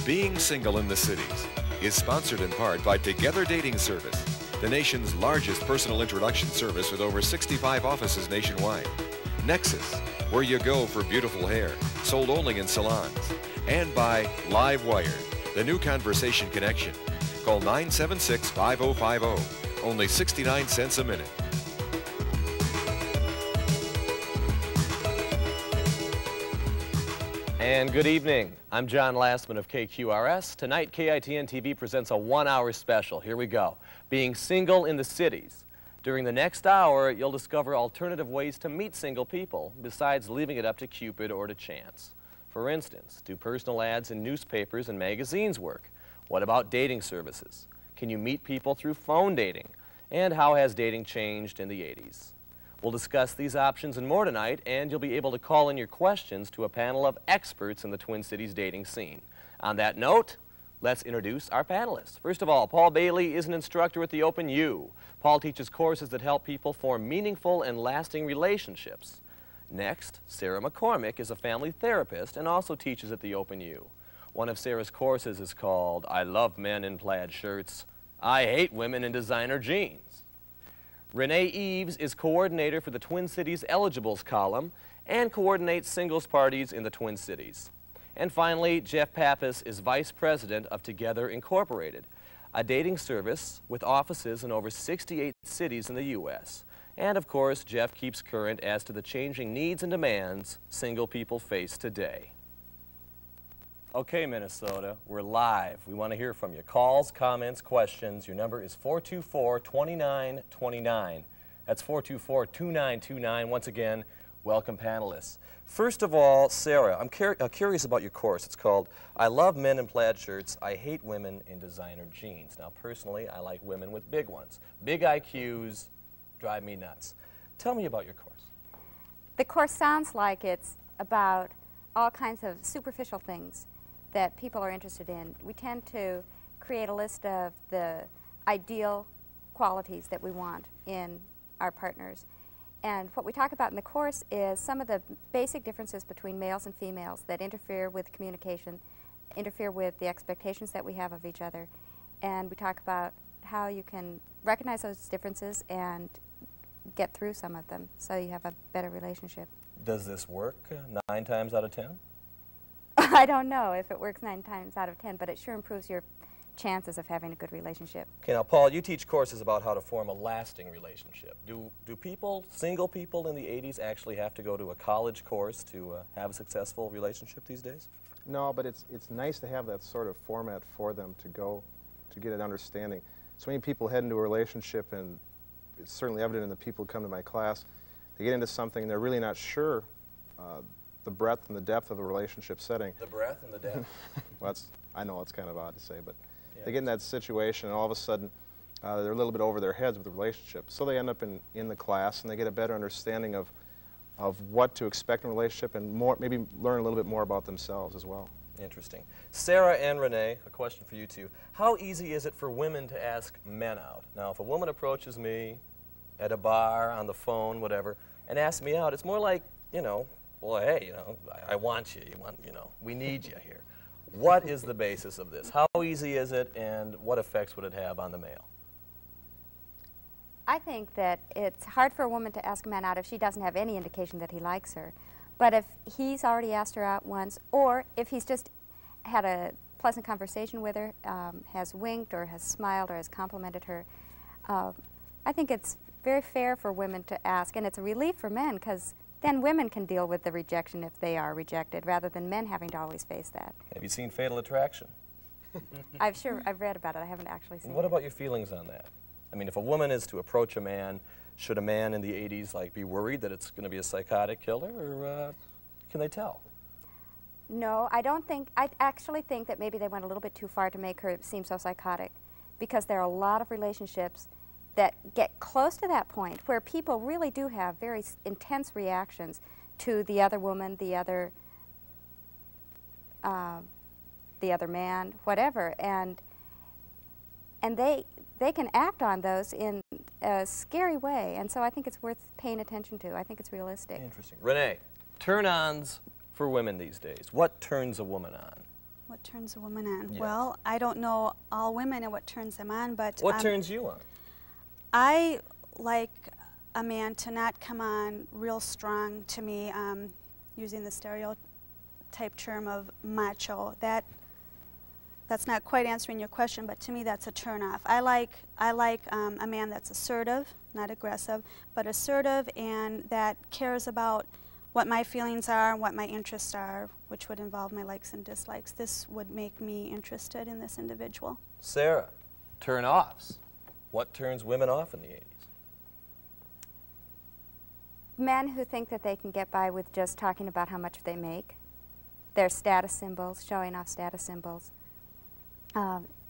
Being Single in the Cities is sponsored in part by Together Dating Service, the nation's largest personal introduction service with over 65 offices nationwide. Nexus, where you go for beautiful hair, sold only in salons. And by Livewire, the new conversation connection. Call 976-5050, only 69 cents a minute. And good evening. I'm John Lassman of KQRS. Tonight, KITN TV presents a one-hour special. Here we go. Being Single in the Cities. During the next hour, you'll discover alternative ways to meet single people, besides leaving it up to Cupid or to chance. For instance, do personal ads in newspapers and magazines work? What about dating services? Can you meet people through phone dating? And how has dating changed in the 80s? We'll discuss these options and more tonight, and you'll be able to call in your questions to a panel of experts in the Twin Cities dating scene. On that note, let's introduce our panelists. First of all, Paul Bailey is an instructor at the Open U. Paul teaches courses that help people form meaningful and lasting relationships. Next, Sara McCormack is a family therapist and also teaches at the Open U. One of Sara's courses is called I Love Men in Plaid Shirts, I Hate Women in Designer Jeans. Renee Eves is coordinator for the Twin Cities Eligibles column and coordinates singles parties in the Twin Cities. And finally, Jeff Pappas is vice president of Together Incorporated, a dating service with offices in over 68 cities in the U.S. And of course, Jeff keeps current as to the changing needs and demands single people face today. Okay, Minnesota, we're live. We want to hear from you. Calls, comments, questions. Your number is 424-2929. That's 424-2929. Once again, welcome panelists. First of all, Sara, I'm curious about your course. It's called I Love Men in Plaid Shirts, I Hate Women in Designer Jeans. Now, personally, I like women with big ones. Big IQs drive me nuts. Tell me about your course. The course sounds like it's about all kinds of superficial things that people are interested in. We tend to create a list of the ideal qualities that we want in our partners. And what we talk about in the course is some of the basic differences between males and females that interfere with communication, interfere with the expectations that we have of each other. And we talk about how you can recognize those differences and get through some of them so you have a better relationship. Does this work 9 times out of 10? I don't know if it works 9 times out of 10, but it sure improves your chances of having a good relationship. Okay, now Paul, you teach courses about how to form a lasting relationship. Do people, single people in the 80s, actually have to go to a college course to have a successful relationship these days? No, but it's nice to have that sort of format for them to go to get an understanding. So many people head into a relationship, and it's certainly evident in the people who come to my class. They get into something and they're really not sure the breadth and the depth of the relationship setting. The breadth and the depth? Well, I know it's kind of odd to say, but yeah, they get in that situation and all of a sudden they're a little bit over their heads with the relationship. So they end up in the class and they get a better understanding of what to expect in a relationship and maybe learn a little bit more about themselves as well. Interesting. Sara and Renee, a question for you two. How easy is it for women to ask men out? Now, if a woman approaches me at a bar, on the phone, whatever, and asks me out, it's more like, you know, well, hey, you know, I want you, we need you here. What is the basis of this? How easy is it, and what effects would it have on the male? I think that it's hard for a woman to ask a man out if she doesn't have any indication that he likes her. But if he's already asked her out once, or if he's just had a pleasant conversation with her, has winked or has smiled or has complimented her, I think it's very fair for women to ask, and it's a relief for men because then women can deal with the rejection if they are rejected rather than men having to always face that. Have you seen Fatal Attraction? I've read about it. I haven't actually seen it. What about your feelings on that? I mean, if a woman is to approach a man, should a man in the 80s be worried that it's going to be a psychotic killer, or can they tell? No, I don't think. I actually think that maybe they went a little bit too far to make her seem so psychotic, because there are a lot of relationships that get close to that point where people really do have very intense reactions to the other woman, the other man, whatever, and they can act on those in a scary way, and so I think it's worth paying attention to. I think it's realistic. Interesting. Renee, turn-ons for women these days. What turns a woman on? What turns a woman on? Yes. Well, I don't know all women and what turns them on, but What turns you on? I like a man to not come on real strong to me, using the stereotype term of macho. That's not quite answering your question, but to me that's a turnoff. I like a man that's assertive, not aggressive, but assertive and that cares about what my feelings are, what my interests are, which would involve my likes and dislikes. This would make me interested in this individual. Sarah, turn-offs. What turns women off in the 80s? Men who think that they can get by with just talking about how much they make, their status symbols, showing off status symbols.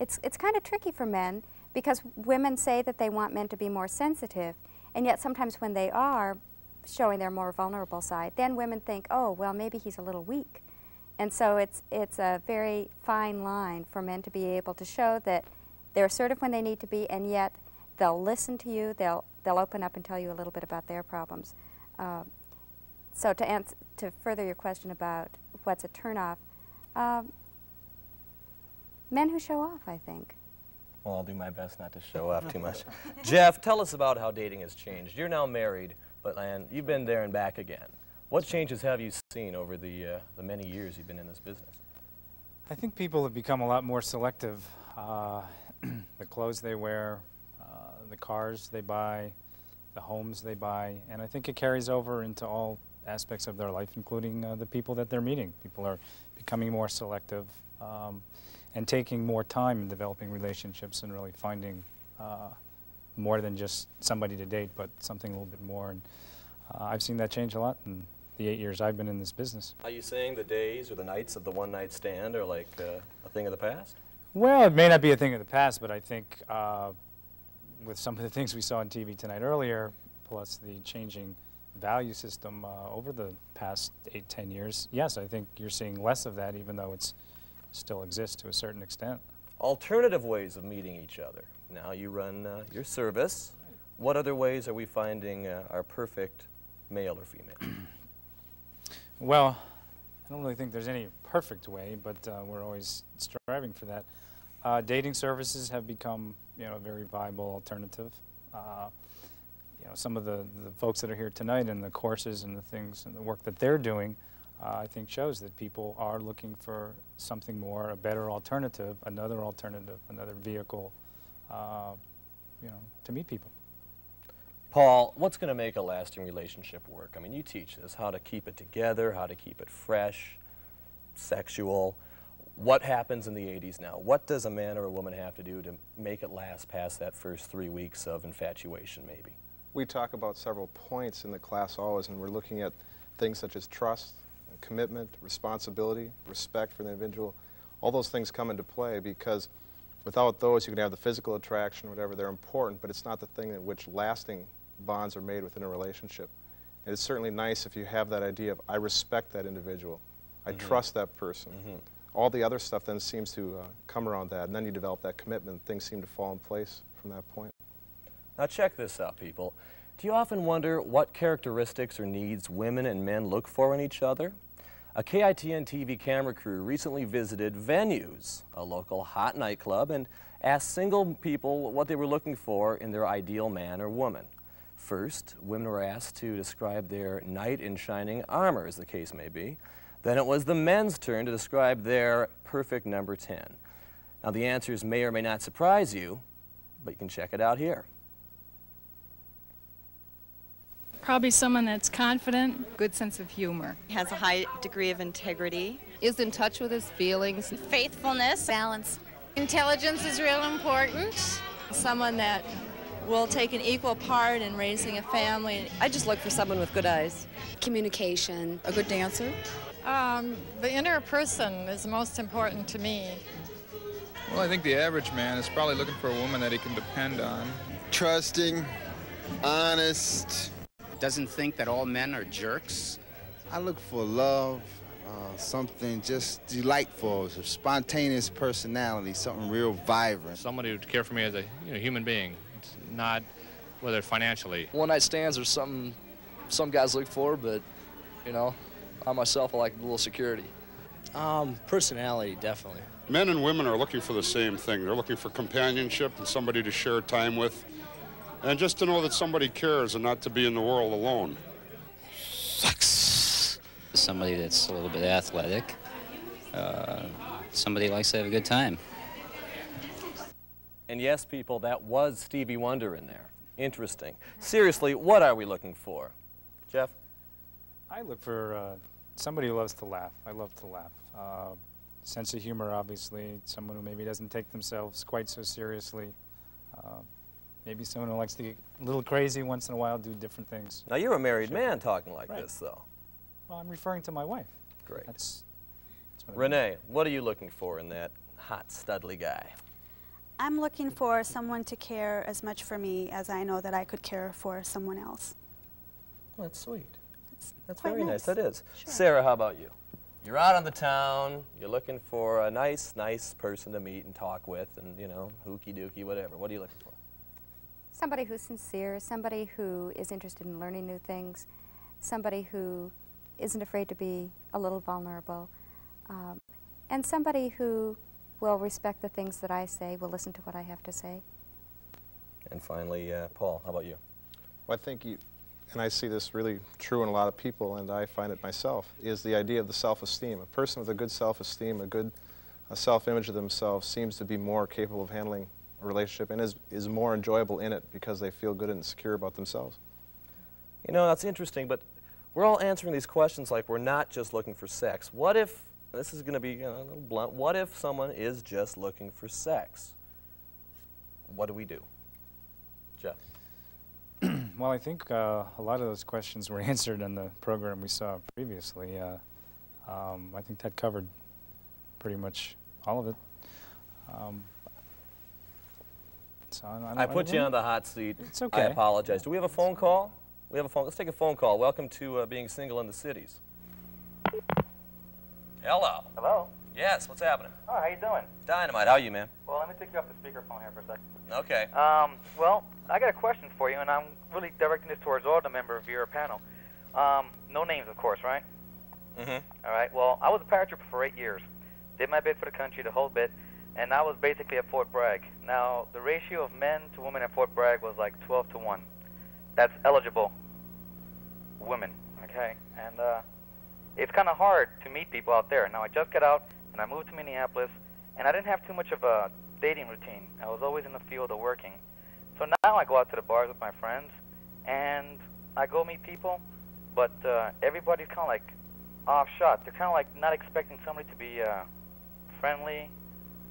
It's kind of tricky for men because women say that they want men to be more sensitive, and yet sometimes when they are showing their more vulnerable side, then women think, oh, well, maybe he's a little weak. And so it's a very fine line for men to be able to show that they're assertive when they need to be, and yet they'll listen to you, they'll open up and tell you a little bit about their problems. So to further your question about what's a turnoff, men who show off, I think. Well, I'll do my best not to show off too much. Jeff, tell us about how dating has changed. You're now married, but you've been there and back again. What changes have you seen over the many years you've been in this business? I think people have become a lot more selective. The clothes they wear, the cars they buy, the homes they buy, and I think it carries over into all aspects of their life, including the people that they're meeting. People are becoming more selective and taking more time in developing relationships and really finding more than just somebody to date, but something a little bit more. And I've seen that change a lot in the 8 years I've been in this business. Are you saying the days or the nights of the one-night stand are like a thing of the past? Well, it may not be a thing of the past, but I think with some of the things we saw on TV tonight earlier, plus the changing value system over the past 8-10 years, yes, I think you're seeing less of that, even though it still exists to a certain extent. Alternative ways of meeting each other. Now you run your service. What other ways are we finding our perfect male or female? Well, I don't really think there's any perfect way, but we're always striving for that. Dating services have become, a very viable alternative. Some of the folks that are here tonight and the courses and the things and the work that they're doing, I think shows that people are looking for something more, a better alternative, another vehicle, to meet people. Paul, what's going to make a lasting relationship work? I mean, you teach this, how to keep it together, how to keep it fresh, sexual. What happens in the 80s now? What does a man or a woman have to do to make it last past that first 3 weeks of infatuation, maybe? We talk about several points in the class always, and we're looking at things such as trust, commitment, responsibility, respect for the individual. All those things come into play because without those you can have the physical attraction, whatever, they're important, but it's not the thing in which lasting bonds are made within a relationship. And it's certainly nice if you have that idea of, I respect that individual, I trust that person. All the other stuff then seems to come around that, and then you develop that commitment, things seem to fall in place from that point. Now check this out, people. Do you often wonder what characteristics or needs women and men look for in each other? A KITN TV camera crew recently visited Venues, a local hot nightclub, and asked single people what they were looking for in their ideal man or woman. First, women were asked to describe their knight in shining armor, as the case may be. Then it was the men's turn to describe their perfect number 10. Now the answers may or may not surprise you, but you can check it out here. Probably someone that's confident. Good sense of humor. Has a high degree of integrity. Is in touch with his feelings. Faithfulness. Balance. Intelligence is real important. Someone that will take an equal part in raising a family. I just look for someone with good eyes. Communication. A good dancer. The inner person is most important to me. Well, I think the average man is probably looking for a woman that he can depend on. Trusting, honest. Doesn't think that all men are jerks. I look for love, something just delightful, a spontaneous personality, something real vibrant. Somebody who would care for me as a human being, not whether financially. One-night stands are something some guys look for, but I myself, I like a little security. Personality, definitely. Men and women are looking for the same thing. They're looking for companionship and somebody to share time with, and just to know that somebody cares and not to be in the world alone. Sex. Somebody that's a little bit athletic. Somebody who likes to have a good time. And yes, people, that was Stevie Wonder in there. Interesting. Seriously, what are we looking for? Jeff? I look for somebody who loves to laugh. I love to laugh. Sense of humor, obviously. Someone who maybe doesn't take themselves quite so seriously. Maybe someone who likes to get a little crazy once in a while, do different things. Now, you're a married man talking like this, though. Well, I'm referring to my wife. Great. That's what Renee, what are you looking for in that hot, studly guy? I'm looking for someone to care as much for me as I know that I could care for someone else. Well, that's sweet. That's quite very nice. nice. That is. Sure. Sarah, how about you? You're out on the town. You're looking for a nice person to meet and talk with and, you know, hooky-dooky, whatever. What are you looking for? Somebody who's sincere, somebody who is interested in learning new things, somebody who isn't afraid to be a little vulnerable, and somebody who will respect the things that I say, will listen to what I have to say. And finally, Paul, how about you? Well, I think and I see this really true in a lot of people, and I find it myself, is the idea of the self-esteem. A person with a good self-esteem, a good self-image of themselves seems to be more capable of handling a relationship and is more enjoyable in it because they feel good and secure about themselves. You know, that's interesting, but we're all answering these questions like we're not just looking for sex. What if, this is going to be a little blunt, what if someone is just looking for sex? What do we do? Jeff? Well, I think a lot of those questions were answered in the program we saw previously. I think that covered pretty much all of it. So I put you on the hot seat. It's okay. I apologize. Do we have a phone call? We have a phone. Let's take a phone call. Welcome to Being Single in the Cities. Hello. Hello? Yes, what's happening? Oh, how you doing? Dynamite. How are you, man? Well, let me take you off the speakerphone here for a second. Okay. Well, I got a question for you, and I'm really directing this towards all the members of your panel. No names, of course, right? Mm-hmm. All right. Well, I was a paratrooper for 8 years. Did my bit for the country, the whole bit, and I was basically at Fort Bragg. Now, the ratio of men to women at Fort Bragg was like 12 to 1. That's eligible women, okay? And it's kind of hard to meet people out there. Now, I just got out, and I moved to Minneapolis, and I didn't have too much of a dating routine. I was always in the field of working. So now I go out to the bars with my friends, and I go meet people, but everybody's kind of like off shot. They're kind of like not expecting somebody to be friendly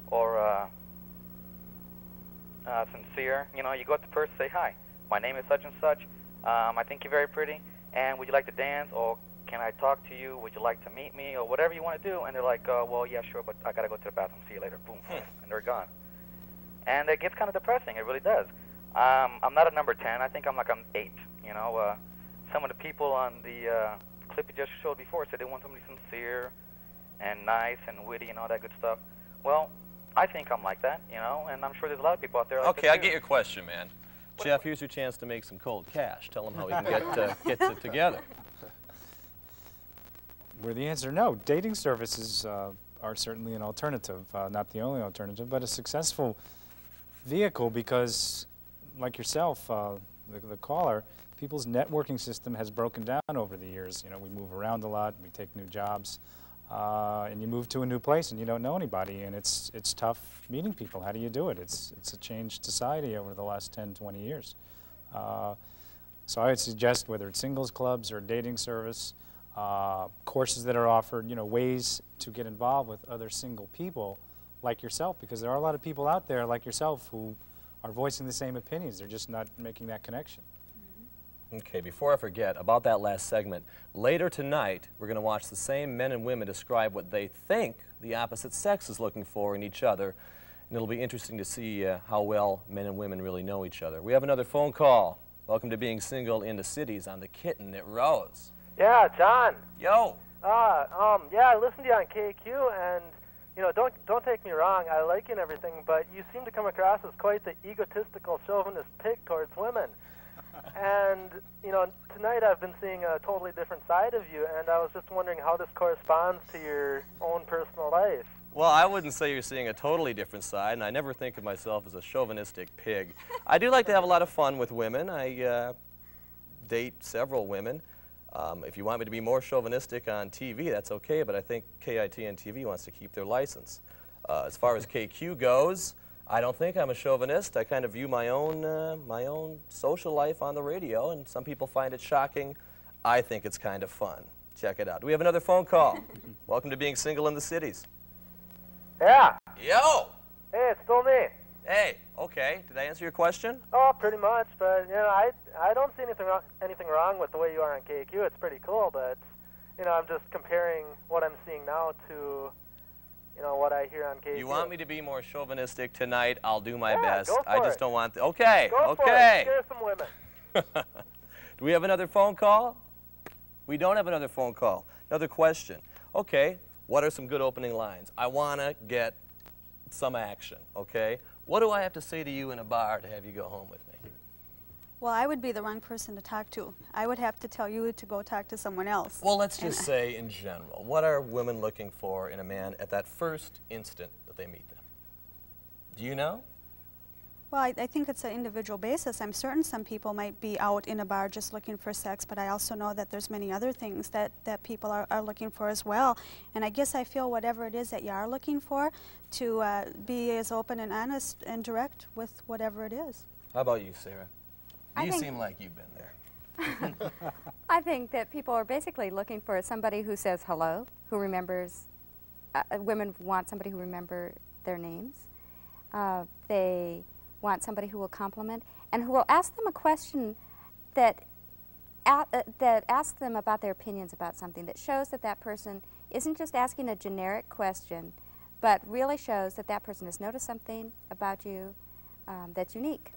or sincere. You know, you go up to the person, say, hi, my name is such and such. I think you're very pretty, and would you like to dance, or can I talk to you? Would you like to meet me, or whatever you want to do? And they're like, well, yeah, sure, but I got to go to the bathroom. See you later. Boom, and they're gone. And it gets kind of depressing. It really does. I'm not a number 10. I think I'm like an 8. You know, some of the people on the clip you just showed before said they want somebody sincere and nice and witty and all that good stuff. Well, I think I'm like that, you know, and I'm sure there's a lot of people out there like Okay, that I too. get your question, man. Jeff, here's your chance to make some cold cash. Tell them how we can get it together. Where the answer no. Dating services are certainly an alternative, not the only alternative, but a successful vehicle because, like yourself, the caller, people's networking system has broken down over the years. You know, we move around a lot, we take new jobs, and you move to a new place and you don't know anybody, and it's tough meeting people. How do you do it? It's a changed society over the last 10, 20 years. So I would suggest whether it's singles clubs or dating service, courses that are offered, you know, ways to get involved with other single people like yourself, because there are a lot of people out there like yourself who are voicing the same opinions. They're just not making that connection. Okay, before I forget about that last segment, later tonight we're going to watch the same men and women describe what they think the opposite sex is looking for in each other, and it'll be interesting to see how well men and women really know each other. We have another phone call. Welcome to Being Single in the Cities on the Kitten at Rose. Yeah, John. Yo. Yeah, I listened to you on KQ, and you know, don't take me wrong, I like you and everything, but you seem to come across as quite the egotistical chauvinist pig towards women. And, you know, tonight I've been seeing a totally different side of you, and I was just wondering how this corresponds to your own personal life. Well, I wouldn't say you're seeing a totally different side, and I never think of myself as a chauvinistic pig. I do like to have a lot of fun with women. I date several women. If you want me to be more chauvinistic on TV, that's okay, but I think KITN TV wants to keep their license. As far as KQ goes, I don't think I'm a chauvinist. I kind of view my own social life on the radio, and some people find it shocking. I think it's kind of fun. Check it out. Do we have another phone call? Welcome to Being Single in the Cities. Yeah. Yo! Hey, it's still me. Hey, okay. Did I answer your question? Oh, pretty much, but, you know, I don't see anything wrong with the way you are on KQ. It's pretty cool, but, you know, I'm just comparing what I'm seeing now to, you know, what I hear on KQ. You want me to be more chauvinistic tonight? I'll do my Yeah, best. go for I just it. don't want okay, Go for it. okay. Scare some women. Do we have another phone call? We don't have another phone call. Another question. Okay, what are some good opening lines? I want to get some action, okay? What do I have to say to you in a bar to have you go home with me? Well, I would be the wrong person to talk to. I would have to tell you to go talk to someone else. Well, let's just say in general, what are women looking for in a man at that first instant that they meet them? Do you know? Well, I think it's an individual basis. I'm certain some people might be out in a bar just looking for sex, but I also know that there's many other things that people are looking for as well. And I guess I feel whatever it is that you are looking for, to be as open and honest and direct with whatever it is. How about you, Sarah? You seem like you've been there. I think that people are basically looking for somebody who says hello, who remembers, women want somebody who remembers their names. They want somebody who will compliment and who will ask them a question that asks them about their opinions about something, that shows that that person isn't just asking a generic question, but really shows that that person has noticed something about you that's unique.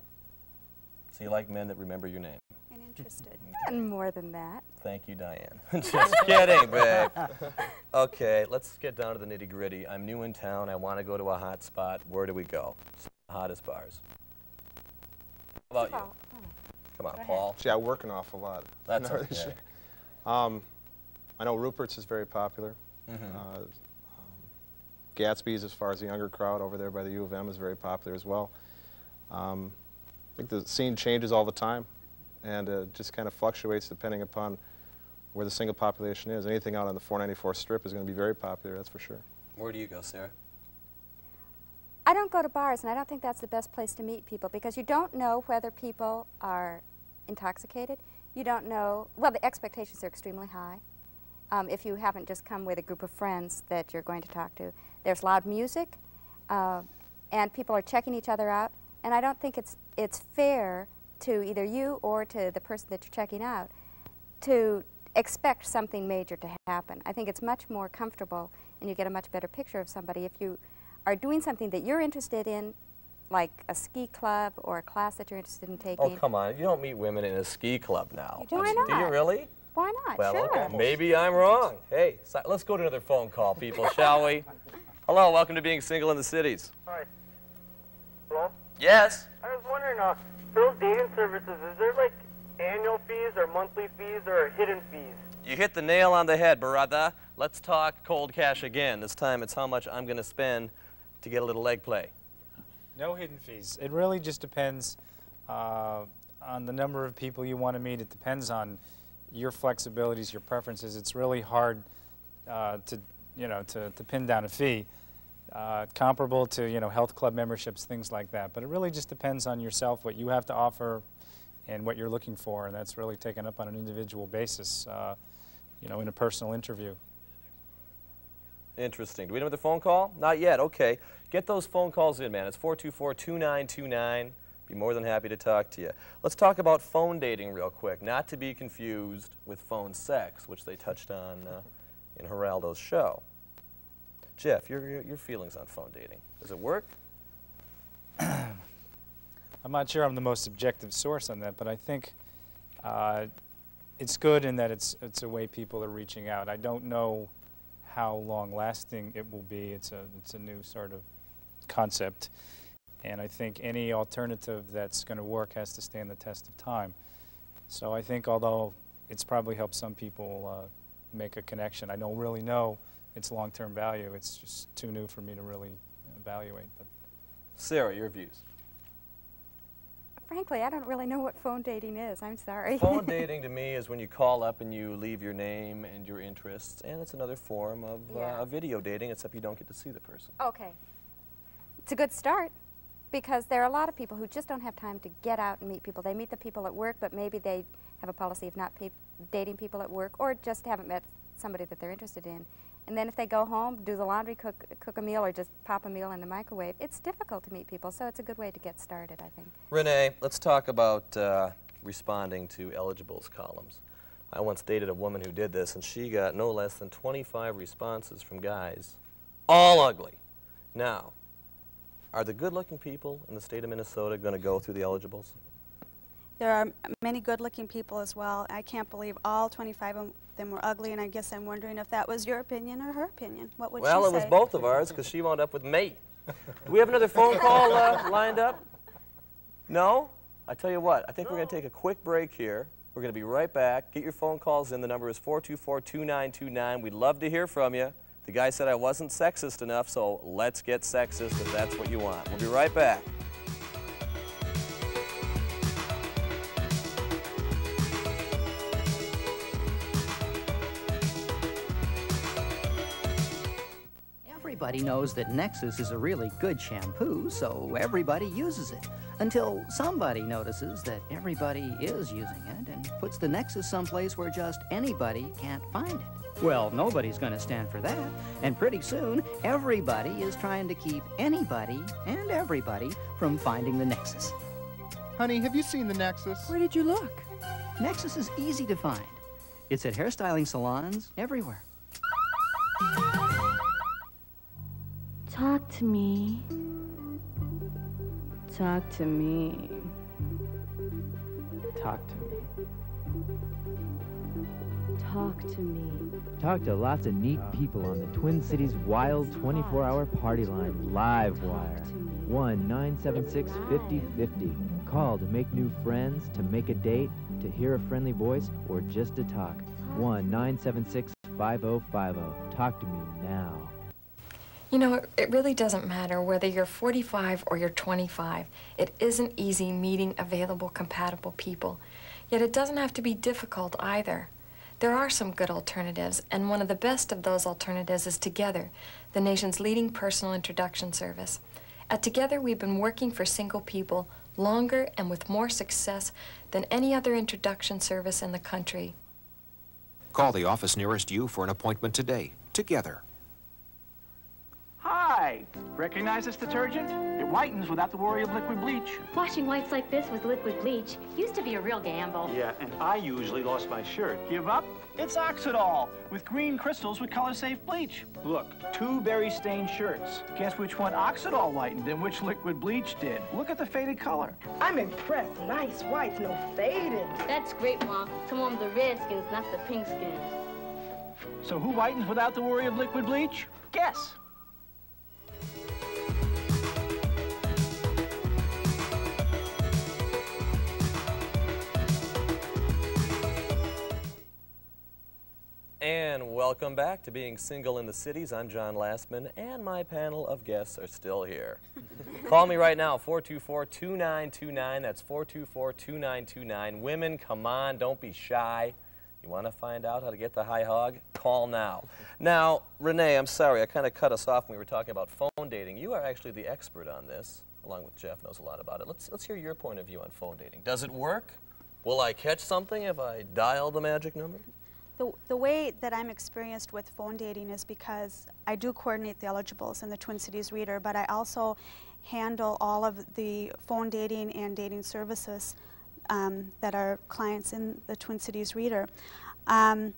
So you like men that remember your name? And interested. And more than that. Thank you, Diane. Just kidding, babe. Okay, let's get down to the nitty-gritty. I'm new in town. I want to go to a hot spot. Where do we go? Hottest bars. How about you? Come on, Paul. See, I work an awful lot. That's okay. I know Rupert's is very popular. Gatsby's, as far as the younger crowd over there by the U of M, is very popular as well. I think the scene changes all the time, and it just kind of fluctuates depending upon where the single population is. Anything out on the 494 Strip is going to be very popular, that's for sure. Where do you go, Sarah? I don't go to bars, and I don't think that's the best place to meet people, because you don't know whether people are intoxicated. You don't know, well, the expectations are extremely high. If you haven't just come with a group of friends that you're going to talk to. There's loud music, and people are checking each other out, and I don't think it's fair to either you or to the person that you're checking out to expect something major to happen. I think it's much more comfortable, and you get a much better picture of somebody if you are doing something that you're interested in, like a ski club or a class that you're interested in taking. Oh, come on. You don't meet women in a ski club now. Why not? Do you really? Why not? Well, sure. okay. Maybe I'm wrong. Hey, let's go to another phone call, people, shall we? Hello, welcome to Being Single in the Cities. Hi. Hello? Yes? I was wondering, for those dating services, is there like annual fees or monthly fees or hidden fees? You hit the nail on the head, brother. Let's talk cold cash again. This time it's how much I'm going to spend to get a little leg play. No hidden fees. It really just depends on the number of people you want to meet. It depends on your flexibilities, your preferences. It's really hard to pin down a fee comparable to health club memberships, things like that. But it really just depends on yourself, what you have to offer, and what you're looking for, and that's really taken up on an individual basis, in a personal interview. Interesting. Do we have another phone call? Not yet. Okay. Get those phone calls in, man. It's 424-2929. Be more than happy to talk to you. Let's talk about phone dating real quick, not to be confused with phone sex, which they touched on in Geraldo's show. Jeff, your feelings on phone dating. Does it work? I'm not sure I'm the most objective source on that, but I think it's good in that it's a way people are reaching out. I don't know how long-lasting it will be. It's a new sort of concept, and I think any alternative that's going to work has to stand the test of time. So I think although it's probably helped some people make a connection, I don't really know its long-term value. It's just too new for me to really evaluate. But Sara, your views? Frankly, I don't really know what phone dating is. I'm sorry. Phone dating to me is when you call up and you leave your name and your interests, and it's another form of video dating, except you don't get to see the person. Okay. It's a good start, because there are a lot of people who just don't have time to get out and meet people. They meet the people at work, but maybe they have a policy of not dating people at work, or just haven't met somebody that they're interested in. And then if they go home, do the laundry, cook a meal, or just pop a meal in the microwave, it's difficult to meet people, so it's a good way to get started, I think. Renee, let's talk about responding to eligibles columns. I once dated a woman who did this, and she got no less than 25 responses from guys, all ugly. Now, are the good-looking people in the state of Minnesota going to go through the eligibles? There are many good-looking people as well. I can't believe all 25 of them were ugly, and I guess I'm wondering if that was your opinion or her opinion. What would she say? Well, it was both of ours, because she wound up with me. Do we have another phone call lined up? No? I tell you what, I think we're going to take a quick break here. We're going to be right back. Get your phone calls in. The number is 424-2929. We'd love to hear from you. The guy said I wasn't sexist enough, so let's get sexist if that's what you want. We'll be right back. Everybody knows that Nexus is a really good shampoo, so everybody uses it. Until somebody notices that everybody is using it and puts the Nexus someplace where just anybody can't find it. Well, nobody's going to stand for that, and pretty soon, everybody is trying to keep anybody and everybody from finding the Nexus. Honey, have you seen the Nexus? Where did you look? Nexus is easy to find. It's at hairstyling salons everywhere. Talk to me. Talk to me. Talk to me. Talk to me. Talk to lots of neat people on the Twin Cities wild 24-hour party line, Live Wire. 1-976-5050. Call to make new friends, to make a date, to hear a friendly voice, or just to talk. 1-976-5050. Talk to me now. You know, it really doesn't matter whether you're 45 or you're 25. It isn't easy meeting available, compatible people. Yet it doesn't have to be difficult either. There are some good alternatives, and one of the best of those alternatives is Together, the nation's leading personal introduction service. At Together, we've been working for single people longer and with more success than any other introduction service in the country. Call the office nearest you for an appointment today. Together. Hi! Recognize this detergent? It whitens without the worry of liquid bleach. Washing whites like this with liquid bleach used to be a real gamble. Yeah, and I usually lost my shirt. Give up? It's Oxidol with green crystals with color-safe bleach. Look, 2 berry-stained shirts. Guess which one Oxidol whitened and which liquid bleach did? Look at the faded color. I'm impressed. Nice whites, no faded. That's great, Ma. Come on, the redskins, not the pink skins. So who whitens without the worry of liquid bleach? Guess. And welcome back to Being Single in the Cities. I'm John Lassman, and my panel of guests are still here. Call me right now, 424-2929. That's 424-2929. Women, come on, don't be shy. You want to find out how to get the high hog? Call now. Now, Renee, I'm sorry, I kind of cut us off when we were talking about phone dating. You are actually the expert on this, along with Jeff knows a lot about it. Let's hear your point of view on phone dating. Does it work? Will I catch something if I dial the magic number? The way that I'm experienced with phone dating is because I do coordinate the eligibles in the Twin Cities Reader, but I also handle all of the phone dating and dating services that are clients in the Twin Cities Reader. I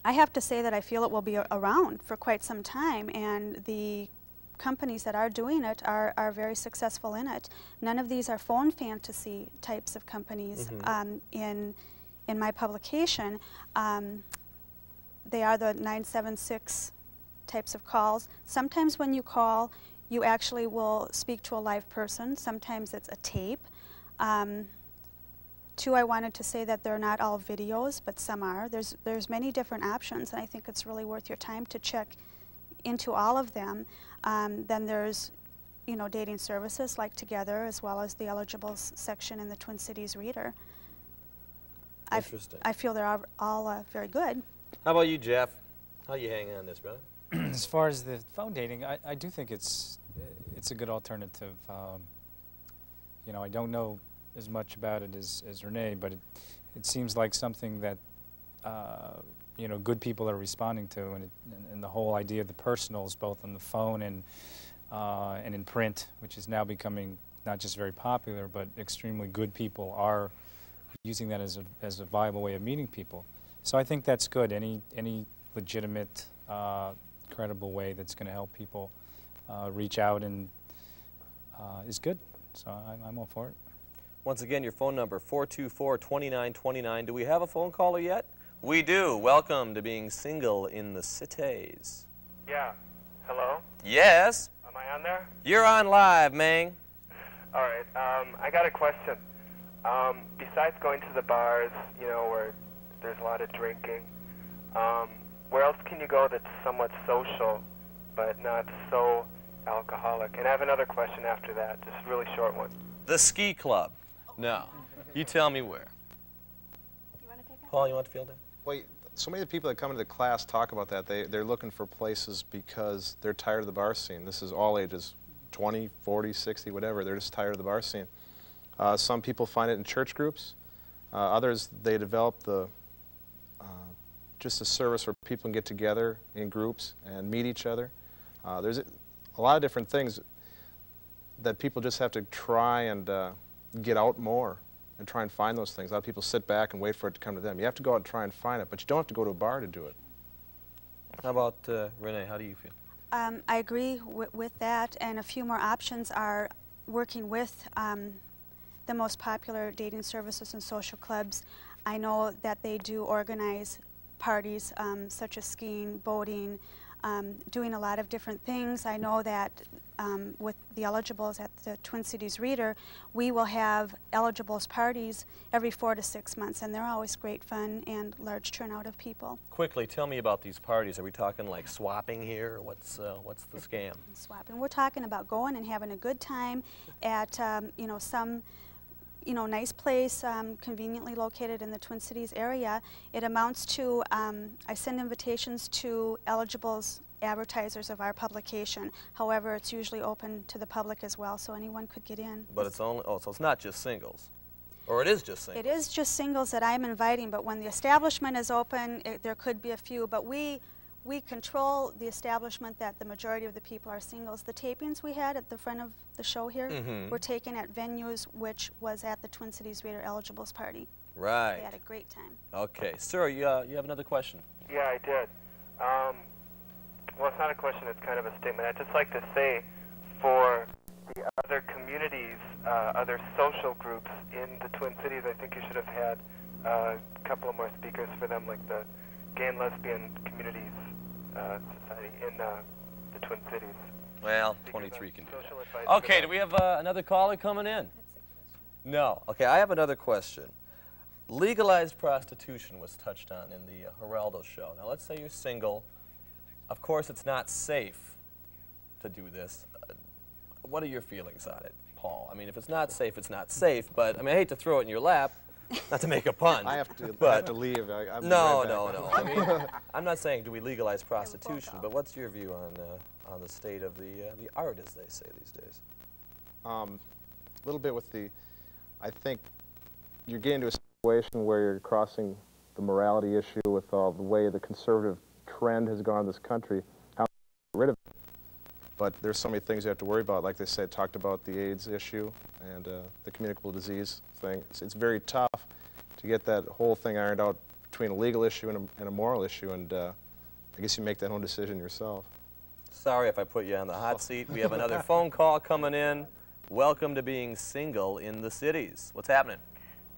have to say that I feel it will be around for quite some time, and the companies that are doing it are very successful in it. None of these are phone fantasy types of companies in my publication. They are the 976 types of calls. Sometimes when you call, you actually will speak to a live person. Sometimes it's a tape. Two, I wanted to say that they're not all videos, but some are. There's many different options, and I think it's really worth your time to check into all of them. Then there's, you know, dating services like Together, as well as the eligibles section in the Twin Cities Reader. Interesting. I feel they're all very good. How about you, Jeff? How you hanging on this, brother? As far as the phone dating, I do think it's a good alternative. You know, I don't know as much about it as Renee, but it seems like something that you know, good people are responding to, and the whole idea of the personals, both on the phone and in print, which is now becoming not just very popular, but extremely good people are using that as a viable way of meeting people. So I think that's good. Any legitimate, credible way that's going to help people reach out and is good. So I'm all for it. Once again, your phone number, 424-2929. Do we have a phone caller yet? We do. Welcome to being single in the cities. Yeah. Hello? Yes. Am I on there? You're on live, Mang. All right. I got a question. Besides going to the bars, you know, where there's a lot of drinking, where else can you go that's somewhat social but not so alcoholic? And I have another question after that, just a really short one. The ski club. No. You tell me where. You want to take that? Paul, you want to field it? Well, so many of the people that come into the class talk about that. They're looking for places because they're tired of the bar scene. This is all ages, 20, 40, 60, whatever. They're just tired of the bar scene. Some people find it in church groups. Others, they develop just a service where people can get together in groups and meet each other. There's a lot of different things that people just have to try and get out more and try and find those things. A lot of people sit back and wait for it to come to them. You have to go out and try and find it, but you don't have to go to a bar to do it. How about Renee? How do you feel? I agree with that, and a few more options are working with the most popular dating services and social clubs. I know that they do organize parties such as skiing, boating, doing a lot of different things. I know that with the eligibles at the Twin Cities Reader, we will have eligibles parties every 4 to 6 months, and they're always great fun and large turnout of people. Quickly, tell me about these parties. Are we talking like swapping here, or what's the scam? Swapping. We're talking about going and having a good time at you know, some nice place conveniently located in the Twin Cities area. It amounts to, I send invitations to eligibles advertisers of our publication. However, it's usually open to the public as well, so anyone could get in. But it's only, so it's not just singles. Or it is just singles. It is just singles that I'm inviting, but when the establishment is open, there could be a few, but we control the establishment that the majority of the people are singles. The tapings we had at the front of the show here were taken at venues which was at the Twin Cities Reader Eligibles Party. Right. They had a great time. Okay. Sara, you have another question? Yeah, I did. Well, it's not a question, it's kind of a statement. I'd just like to say, for the other communities, other social groups in the Twin Cities, I think you should have had a couple of more speakers for them, like the Gay and Lesbian Communities Society in the Twin Cities. Well, 23 can do that. Okay, do we have another caller coming in? No. Okay, I have another question. Legalized prostitution was touched on in the Geraldo show. Now, let's say you're single. Of course, it's not safe to do this. What are your feelings on it, Paul? I mean, if it's not safe, it's not safe, but I mean, I hate to throw it in your lap, not to make a pun. I have to leave. No. I mean, I'm not saying do we legalize prostitution, but what's your view on the state of the art, as they say these days? A little bit with I think you're getting to a situation where you're crossing the morality issue with all the way the conservative trend has gone in this country. How to get rid of it? But there's so many things you have to worry about. Like they said, talked about the AIDS issue and the communicable disease thing. It's very tough to get that whole thing ironed out between a legal issue and a moral issue, and I guess you make that own decision yourself. Sorry if I put you on the hot seat. We have another phone call coming in. Welcome to being single in the cities. What's happening?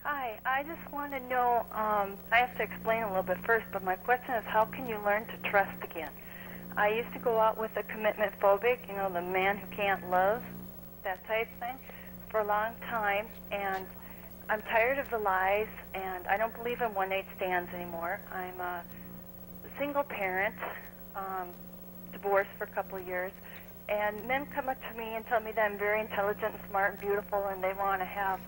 Hi, I just want to know, I have to explain a little bit first, but my question is, how can you learn to trust again? I used to go out with a commitment phobic, you know, the man who can't love, that type thing, for a long time, and I'm tired of the lies, and I don't believe in one-night stands anymore. I'm a single parent, divorced for a couple of years, and men come up to me and tell me that I'm very intelligent and smart and beautiful, and they want to have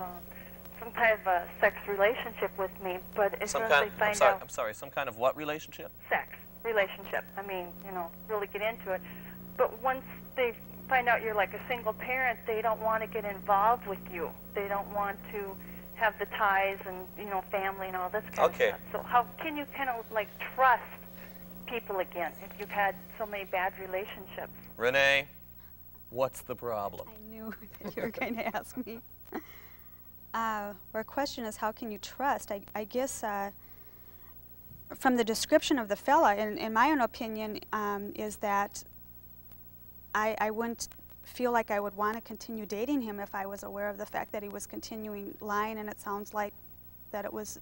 some kind of a sex relationship with me. But as soon as they find out, I'm sorry, some kind of what relationship? sex relationship. I mean, you know, really get into it. But once they find out you're like a single parent, they don't want to get involved with you. They don't want to have the ties and, you know, family and all this kind of stuff. So how can you kind of like trust people again if you've had so many bad relationships? Renee, what's the problem? I knew that you were going to ask me. Our question is, how can you trust? I guess from the description of the fella, in my own opinion, is that I wouldn't feel like I would want to continue dating him if I was aware of the fact that he was continuing lying, and it sounds like that it was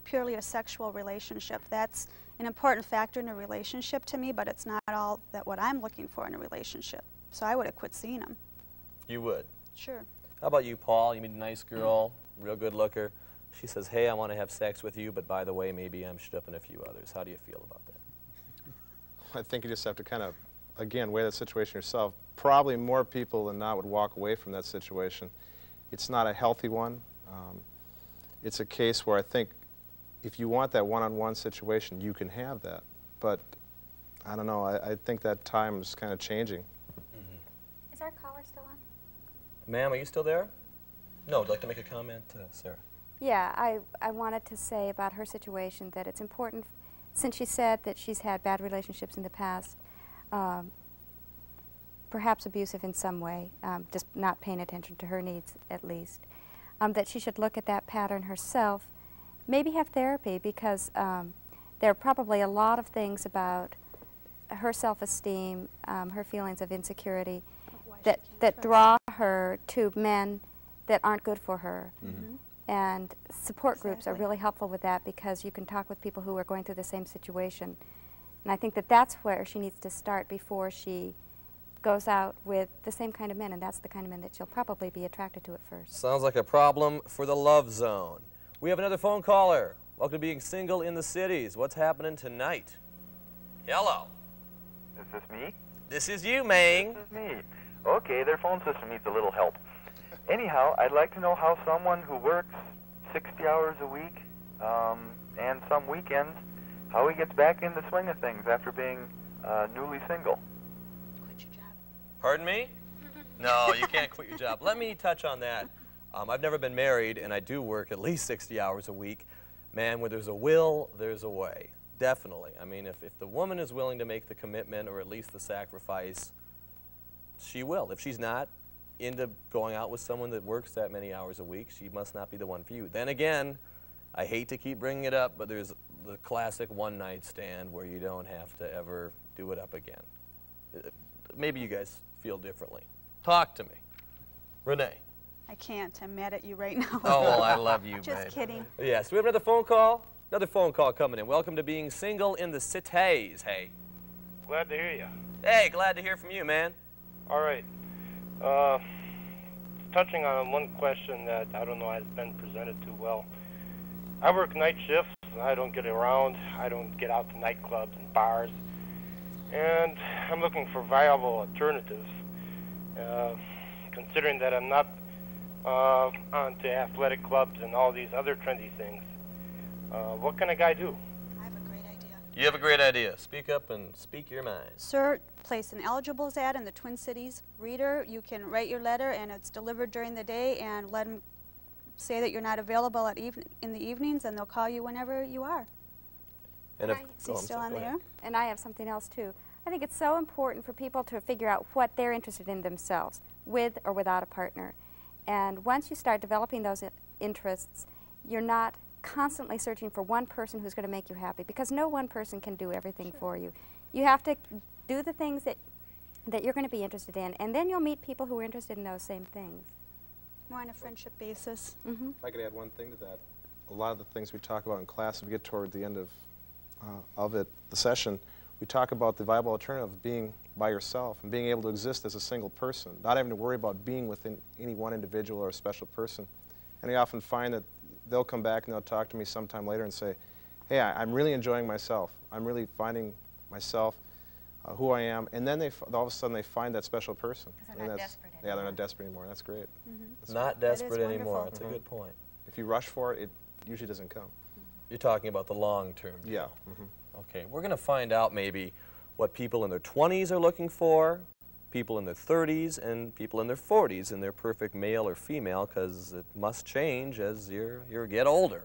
purely a sexual relationship. That's an important factor in a relationship to me, but it's not all that what I'm looking for in a relationship. So I would have quit seeing him. You would? Sure. How about you, Paul? You meet a nice girl, real good looker. She says, hey, I want to have sex with you, but by the way, maybe I'm schnooping a few others. How do you feel about that? I think you just have to kind of, again, weigh that situation yourself. Probably more people than not would walk away from that situation. It's not a healthy one. It's a case where I think if you want that one-on-one situation, you can have that. But I don't know, I think that time is kind of changing. Is our caller still on? Ma'am, are you still there? No, would you like to make a comment, Sarah? Yeah, I wanted to say about her situation that it's important, since she said that she's had bad relationships in the past, perhaps abusive in some way, just not paying attention to her needs at least, that she should look at that pattern herself, maybe have therapy, because there are probably a lot of things about her self-esteem, her feelings of insecurity, that draw her to men that aren't good for her. And support groups are really helpful with that, because you can talk with people who are going through the same situation. And I think that that's where she needs to start before she goes out with the same kind of men, and that's the kind of men that she'll probably be attracted to at first. Sounds like a problem for the love zone. We have another phone caller. Welcome to Being Single in the Cities. What's happening tonight? Hello. Is this me? This is you, Mang. This is me. Okay, their phone system needs a little help. Anyhow, I'd like to know how someone who works 60 hours a week and some weekends, how he gets back in the swing of things after being newly single. Quit your job. Pardon me? No, you can't quit your job. Let me touch on that. I've never been married, and I do work at least 60 hours a week. Man, where there's a will, there's a way. Definitely. I mean, if the woman is willing to make the commitment or at least the sacrifice, she will. If she's not into going out with someone that works that many hours a week, she must not be the one for you. Then again, I hate to keep bringing it up, but there's the classic one-night stand where you don't have to ever do it up again. Maybe you guys feel differently. Talk to me. Renee. I can't. I'm mad at you right now. Oh, well, I love you, Just babe. kidding. Yes, we have another phone call. Another phone call coming in. Welcome to Being Single in the Cities. Hey. Glad to hear you. Hey, glad to hear from you, man. All right. Touching on one question that I don't know has been presented too well. I work night shifts. I don't get around. I don't get out to nightclubs and bars. And I'm looking for viable alternatives. Considering that I'm not onto athletic clubs and all these other trendy things, what can a guy do? You have a great idea. Speak up and speak your mind. Sir, place an eligibles ad in the Twin Cities Reader. You can write your letter, and it's delivered during the day, and let them say that you're not available in the evenings, and they'll call you whenever you are. And is he still on the air? And I have something else, too. I think it's so important for people to figure out what they're interested in themselves, with or without a partner. And once you start developing those interests, you're not constantly searching for one person who's going to make you happy, because no one person can do everything for you. You have to do the things that you're going to be interested in, and then you'll meet people who are interested in those same things. More on a friendship basis. If I could add one thing to that, a lot of the things we talk about in class, as we get toward the end of the session, we talk about the viable alternative of being by yourself and being able to exist as a single person, not having to worry about being within any one individual or a special person. And I often find that they'll come back and they'll talk to me sometime later and say, hey, I'm really enjoying myself. I'm really finding myself, who I am. And then all of a sudden they find that special person. Because they're not desperate anymore. Yeah, they're not desperate anymore. That's great. Mm-hmm. Not desperate anymore. That's a good point. If you rush for it, it usually doesn't come. You're talking about the long term. Yeah. Okay, we're going to find out maybe what people in their 20s are looking for, people in their 30s, and people in their 40s in their perfect male or female, because it must change as you get older.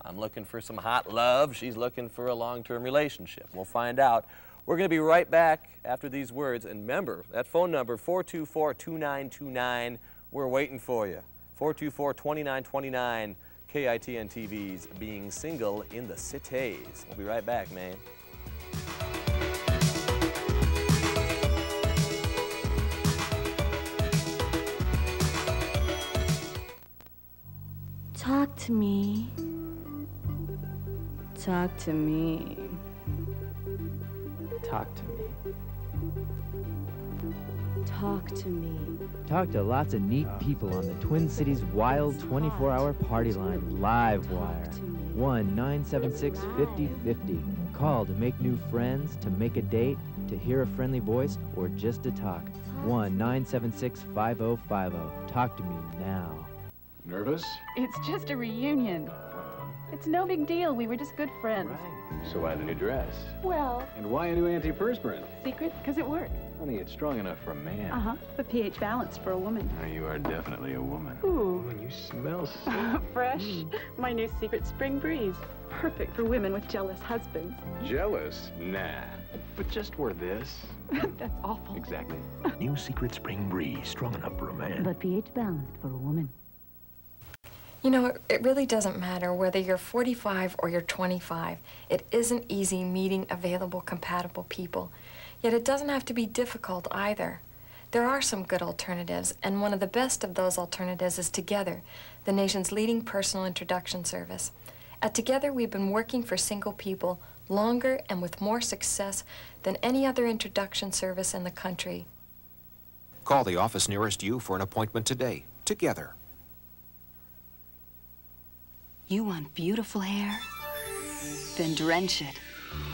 I'm looking for some hot love. She's looking for a long-term relationship. We'll find out. We're going to be right back after these words. And remember, that phone number, 424-2929, we're waiting for you. 424-2929, KITN TV's Being Single in the Cities. We'll be right back, man. Talk to me. Talk to me. Talk to me. Talk to me. Talk to lots of neat people on the Twin Cities wild 24-hour party line, Livewire. 1-976-5050. Call to make new friends, to make a date, to hear a friendly voice, or just to talk. 1-976-5050. Talk to me now. Nervous? It's just a reunion. It's no big deal. We were just good friends. Right. So why the new dress? Well... And why a new antiperspirant? Secret, because it works. Honey, it's strong enough for a man. Uh-huh. But pH balanced for a woman. Now, you are definitely a woman. Ooh. And you smell so... fresh. My new secret spring breeze. Perfect for women with jealous husbands. Jealous? Nah. But just wear this. That's awful. Exactly. New secret spring breeze, strong enough for a man. But pH balanced for a woman. You know, it really doesn't matter whether you're 45 or you're 25. It isn't easy meeting available, compatible people. Yet it doesn't have to be difficult either. There are some good alternatives, and one of the best of those alternatives is Together, the nation's leading personal introduction service. At Together, we've been working for single people longer and with more success than any other introduction service in the country. Call the office nearest you for an appointment today. Together. You want beautiful hair? Then drench it.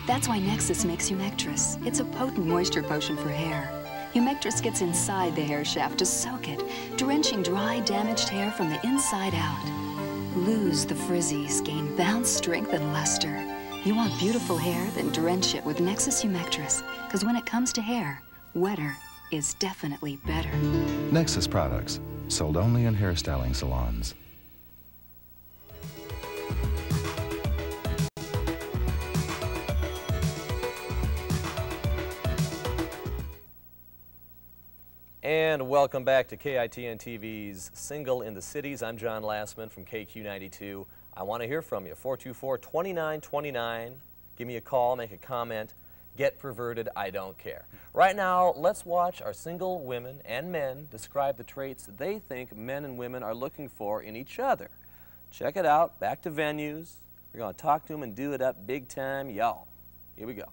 That's why Nexus makes Humectress. It's a potent moisture potion for hair. Humectress gets inside the hair shaft to soak it, drenching dry, damaged hair from the inside out. Lose the frizzies, gain bounce, strength, and luster. You want beautiful hair? Then drench it with Nexus Humectress. Because when it comes to hair, wetter is definitely better. Nexus products, sold only in hairstyling salons. And welcome back to KITN TV's Single in the Cities. I'm John Lassman from KQ92. I want to hear from you. 424-2929. Give me a call, make a comment. Get perverted, I don't care. Right now, let's watch our single women and men describe the traits that they think men and women are looking for in each other. Check it out. Back to venues. We're going to talk to them and do it up big time, y'all. Here we go.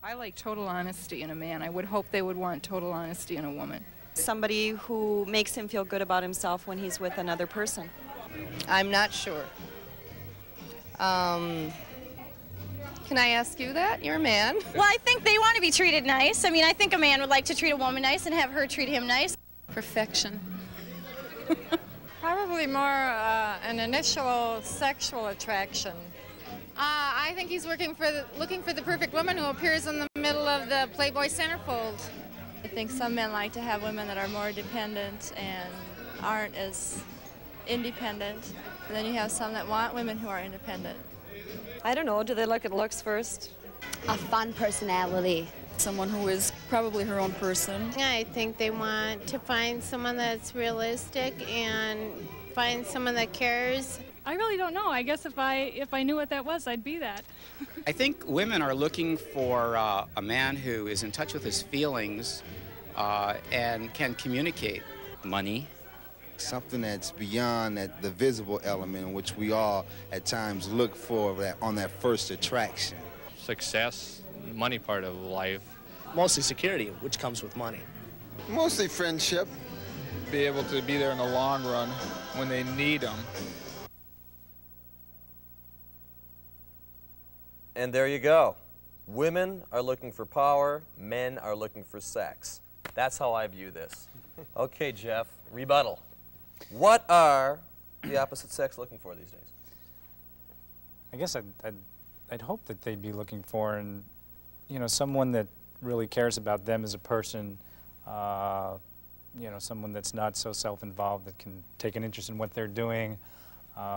I like total honesty in a man. I would hope they would want total honesty in a woman. Somebody who makes him feel good about himself when he's with another person. I'm not sure. Can I ask you that? You're a man. Well, I think they want to be treated nice. I mean, I think a man would like to treat a woman nice and have her treat him nice. Perfection. Probably more an initial sexual attraction. I think he's looking for the perfect woman who appears in the middle of the Playboy centerfold. I think some men like to have women that are more dependent and aren't as independent. And then you have some that want women who are independent. I don't know. Do they look at looks first? A fun personality. Someone who is probably her own person. I think they want to find someone that's realistic and find someone that cares. I really don't know. I guess if I knew what that was, I'd be that. I think women are looking for a man who is in touch with his feelings and can communicate. Money. Something that's beyond the visible element in which we all at times look for on that first attraction. Success, money part of life. Mostly security, which comes with money. Mostly friendship. Be able to be there in the long run when they need them. And there you go. Women are looking for power, men are looking for sex. That's how I view this. Okay, Jeff, rebuttal. What are the opposite sex looking for these days? I guess I'd hope that they'd be looking for, someone that really cares about them as a person, someone that's not so self-involved, that can take an interest in what they're doing,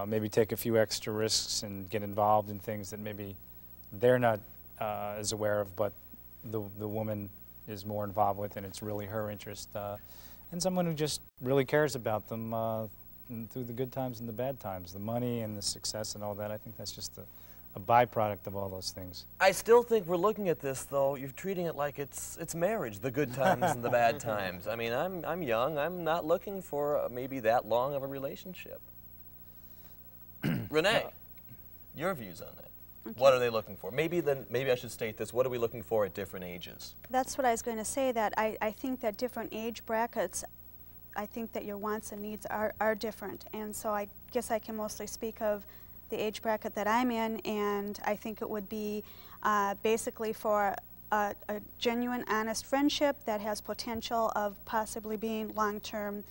maybe take a few extra risks and get involved in things that maybe they're not as aware of, but the woman is more involved with, and it's really her interest. And someone who just really cares about them through the good times and the bad times, the money and the success and all that. I think that's just a byproduct of all those things. I still think we're looking at this, though, you're treating it like it's marriage, the good times and the bad times. I mean, I'm young. I'm not looking for maybe that long of a relationship. Renee, your views on that. Okay. What are they looking for? Maybe I should state this. What are we looking for at different ages? That's what I was going to say, that I think that different age brackets, I think that your wants and needs are different. And so I guess I can mostly speak of the age bracket that I'm in, and I think it would be basically for a genuine, honest friendship that has potential of possibly being long-term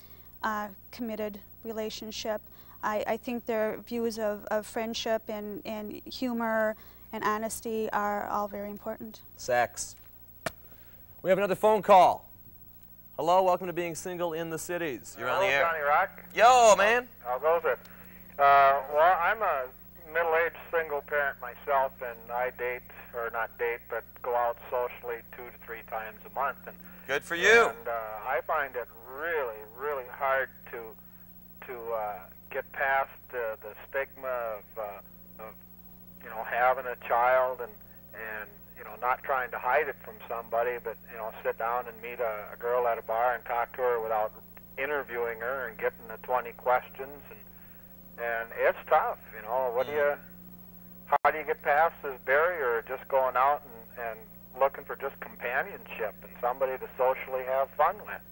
committed relationship. I think their views of friendship and humor and honesty are all very important. Sex. We have another phone call. Hello, welcome to Being Single in the Cities. You're on the air. Johnny Rock. Yo, man. How goes it? Well, I'm a middle-aged single parent myself, and I date, or not date, but go out socially 2 to 3 times a month. And good for you. And I find it really, really hard to get past the stigma of having a child and not trying to hide it from somebody, but sit down and meet a girl at a bar and talk to her without interviewing her and getting the 20 questions, and it's tough. How do you get past this barrier of just going out and looking for just companionship and somebody to socially have fun with?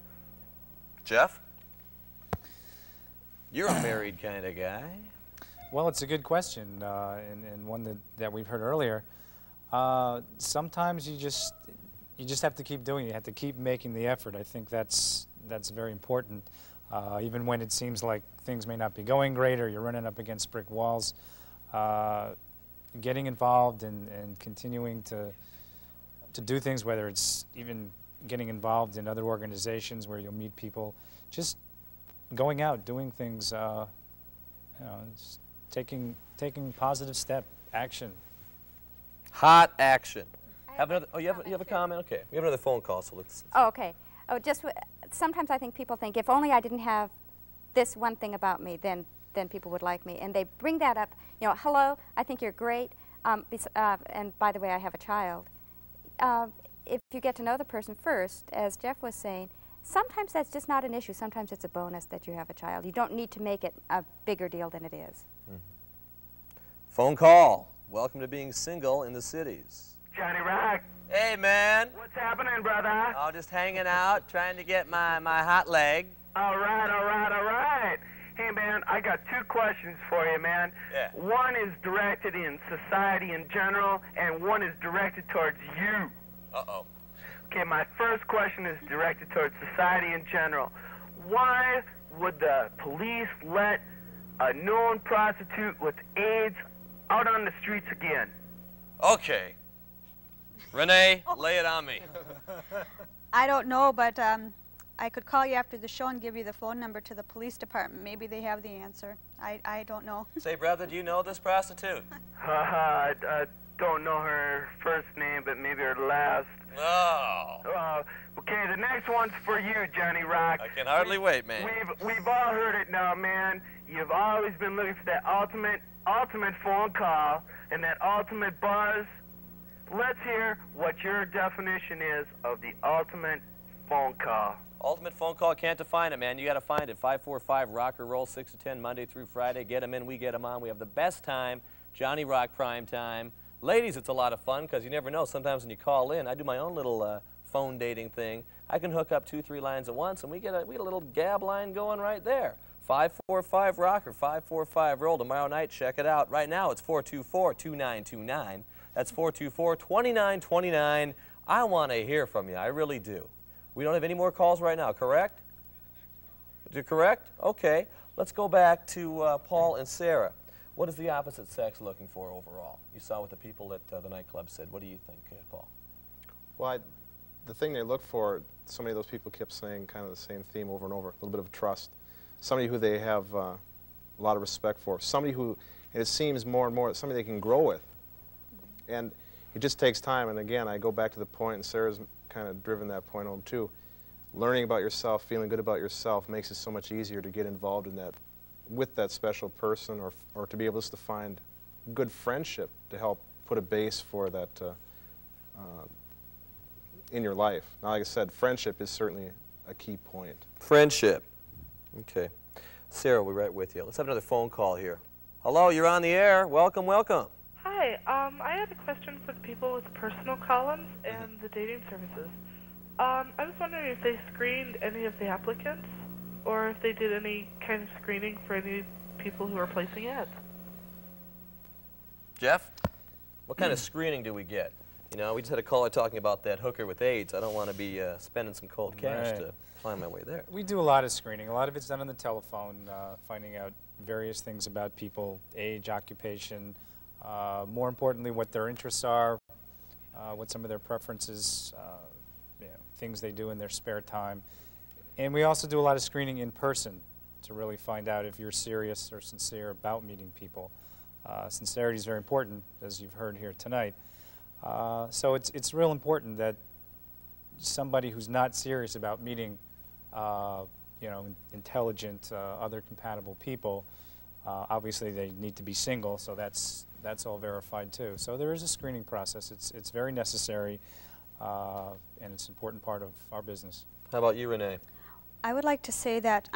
Jeff? You're a married kind of guy. Well, it's a good question, and one that we've heard earlier. Sometimes you just have to keep doing it. You have to keep making the effort. I think that's very important. Even when it seems like things may not be going great or you're running up against brick walls, getting involved and continuing to do things, whether it's even getting involved in other organizations where you'll meet people, just going out, doing things, just taking positive step, action. Hot action. You have a comment? Okay. We have another phone call, so let's. Oh, okay. Sometimes I think people think, if only I didn't have this one thing about me, then people would like me. And they bring that up, hello, I think you're great, and by the way, I have a child. If you get to know the person first, as Jeff was saying, sometimes that's just not an issue. Sometimes it's a bonus that you have a child. You don't need to make it a bigger deal than it is. Mm-hmm. Phone call. Welcome to Being Single in the Cities. Johnny Rock. Hey, man. What's happening, brother? Oh, just hanging out, trying to get my hot leg. All right. Hey, man, I got 2 questions for you, man. Yeah. One is directed in society in general, and one is directed towards you. Uh-oh. Okay, my first question is directed towards society in general. Why would the police let a known prostitute with AIDS out on the streets again? Okay. Renee, lay it on me. I don't know, but I could call you after the show and give you the phone number to the police department. Maybe they have the answer. I don't know. Say, brother, do you know this prostitute? I don't know her first name, but maybe her last. Oh. Okay, the next one's for you, Johnny Rock. I can hardly wait, man. We've all heard it now, man. You've always been looking for that ultimate phone call and that ultimate buzz. Let's hear what your definition is of the ultimate phone call. Ultimate phone call, can't define it, man. You got to find it. 545 Rock or Roll, 6 to 10, Monday through Friday. Get them in, we get them on. We have the best time, Johnny Rock prime time. Ladies, it's a lot of fun because you never know. Sometimes when you call in, I do my own little phone dating thing. I can hook up 2, 3 lines at once, and we get a little gab line going right there. 545 Rock or 545 Roll tomorrow night. Check it out. Right now, it's 424-2929. That's 424-2929. I want to hear from you. I really do. We don't have any more calls right now, correct? Is it correct? Okay. Let's go back to Paul and Sarah. What is the opposite sex looking for overall? You saw what the people at the nightclub said. What do you think, Paul? Well, the thing they look for, so many of those people kept saying kind of the same theme over and over, a little bit of trust. Somebody who they have a lot of respect for. Somebody who, and it seems more and more, somebody they can grow with. And it just takes time, and again, I go back to the point, and Sarah's kind of driven that point home too. Learning about yourself, feeling good about yourself makes it so much easier to get involved in that, with that special person, or to be able just to find good friendship to help put a base for that in your life. Now, like I said, friendship is certainly a key point. Friendship. Okay. Sarah, we're right with you. Let's have another phone call here. Hello, you're on the air. Welcome, welcome. Hi, I had a question for the people with personal columns and the dating services. I was wondering if they screened any of the applicants, or if they did any kind of screening for any people who are placing ads. Jeff, what kind of screening do we get? You know, we just had a caller talking about that hooker with AIDS. I don't want to be spending some cold cash to find my way there. We do a lot of screening. A lot of it's done on the telephone, finding out various things about people, age, occupation, more importantly, what their interests are, what some of their preferences, you know, things they do in their spare time. And we also do a lot of screening in person to really find out if you're serious or sincere about meeting people. Sincerity is very important, as you've heard here tonight. So it's real important that somebody who's not serious about meeting, you know, intelligent, other compatible people, obviously they need to be single, so that's all verified too. So there is a screening process. It's very necessary, and it's an important part of our business. How about you, Renee? I would like to say that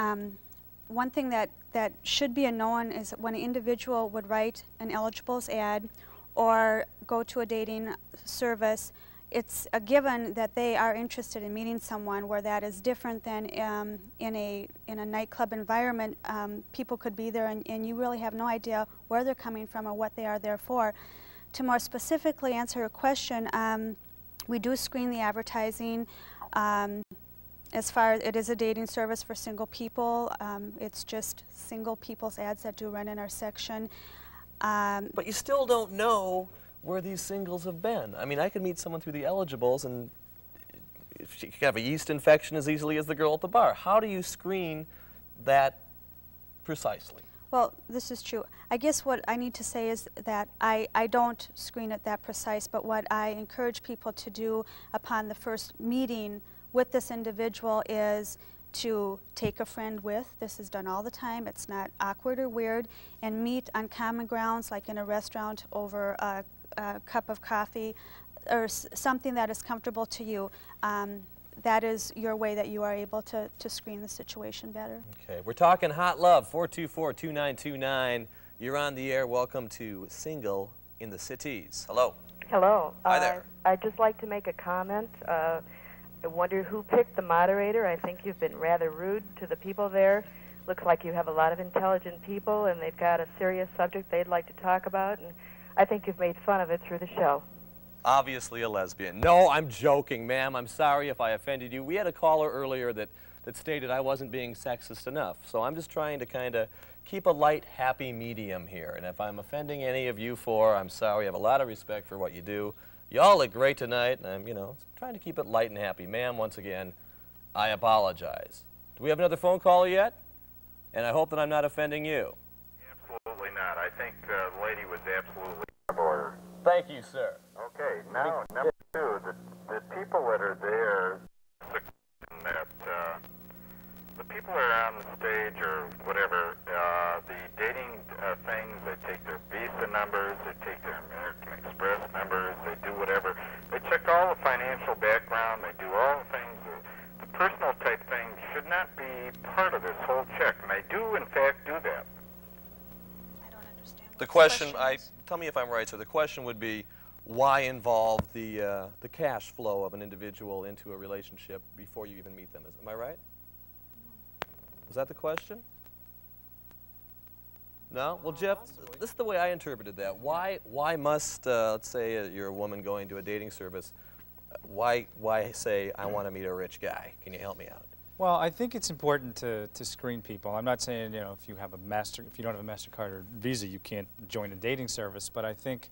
one thing that should be a known is when an individual would write an eligibles ad or go to a dating service, it's a given that they are interested in meeting someone, where that is different than in a nightclub environment. People could be there and you really have no idea where they're coming from or what they are there for. To more specifically answer your question, we do screen the advertising. As far as it is a dating service for single people, it's just single people's ads that do run in our section. But you still don't know where these singles have been. I mean, I could meet someone through the eligibles and she could have a yeast infection as easily as the girl at the bar. How do you screen that precisely? Well, this is true. I guess what I need to say is that I don't screen it that precise, but what I encourage people to do upon the first meeting with this individual is to take a friend with. This is done all the time. It's not awkward or weird. And meet on common grounds, like in a restaurant over a cup of coffee or something that is comfortable to you. That is your way that you are able to screen the situation better. Okay, we're talking hot love, 424-2929. You're on the air. Welcome to Single in the Cities. Hello. Hello. Hi there. I'd just like to make a comment. I wonder who picked the moderator. I think you've been rather rude to the people there. Looks like you have a lot of intelligent people, and they've got a serious subject they'd like to talk about, and I think you've made fun of it through the show. Obviously a lesbian. No, I'm joking, ma'am. I'm sorry if I offended you. We had a caller earlier that stated I wasn't being sexist enough, so I'm just trying to kind of keep a light, happy medium here, and if I'm offending any of you four, I'm sorry. I have a lot of respect for what you do. Y'all look great tonight, and I'm, you know, trying to keep it light and happy. Ma'am, once again, I apologize. Do we have another phone caller yet? And I hope that I'm not offending you. Absolutely not. I think the lady was absolutely out of order. Thank you, sir. Okay, now, number two, the people that are there, that the people that are on the stage or whatever, the dating things, they take their Visa numbers, they take their American Express numbers, they do whatever. They check all the financial background, they do all the things. The personal type things should not be part of this whole check, and they do, in fact, do that. I don't understand. The question, tell me if I'm right, sir, the question would be, why involve the cash flow of an individual into a relationship before you even meet them? Am I right? Was that the question? No? Well, Jeff, this is the way I interpreted that. Why must, let's say you're a woman going to a dating service, why say, I want to meet a rich guy? Can you help me out? Well, I think it's important to screen people. I'm not saying, you know, if you don't have a MasterCard or Visa, you can't join a dating service, but I think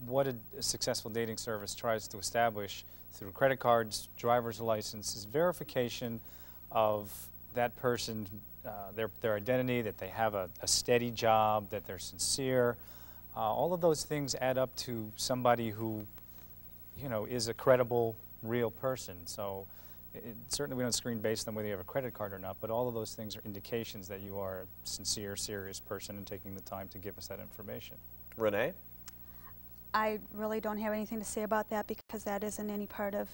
what a successful dating service tries to establish through credit cards, driver's license, is verification of that person, their identity, that they have a steady job, that they're sincere. All of those things add up to somebody who, you know, is a credible, real person. So certainly we don't screen based on whether you have a credit card or not, but all of those things are indications that you are a sincere, serious person and taking the time to give us that information. Renee? I really don't have anything to say about that because that isn't any part of